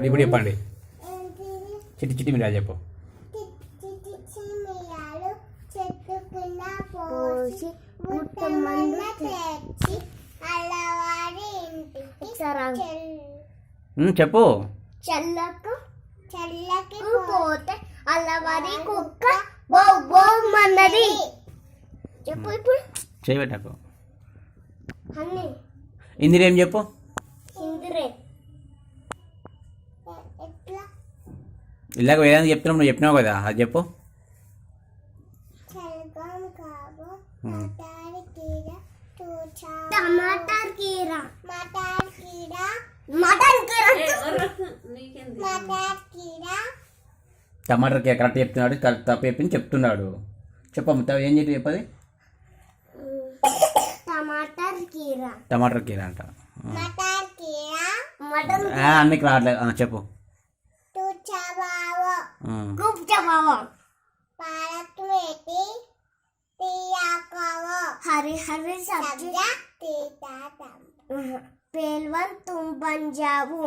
ఇప్పుడు చెప్పండి. చిట్టి చిట్టి మిరియాలు చెప్పు. పోసి ముట్టమందు తెచ్చి అల్లవారి ఇంటికి చెప్పు. చల్లకి పోతే అల్లవారి కుక్క బౌ బౌ మన్నది. చెప్పు ఇప్పుడు చేయబెట్టకు. అన్నీ ఇందిరేం చెప్పు. ఇందిరే ఇలాగ ఏదైనా చెప్తున్నావు, నువ్వు చెప్పినావు కదా, అది చెప్పు. టమాటర్ కీర టమాటర్ కీర కరెక్ట్ చెప్తున్నాడు, తప్పు చెప్పింది చెప్తున్నాడు. చెప్పమ్మ ఏం చెప్పి చెప్పది. టమాటర్ కీర అంట. అన్నికి రావట్లేదు, చెప్పు. हरी हरी सब्जी पेलवन तुम बन जाओ।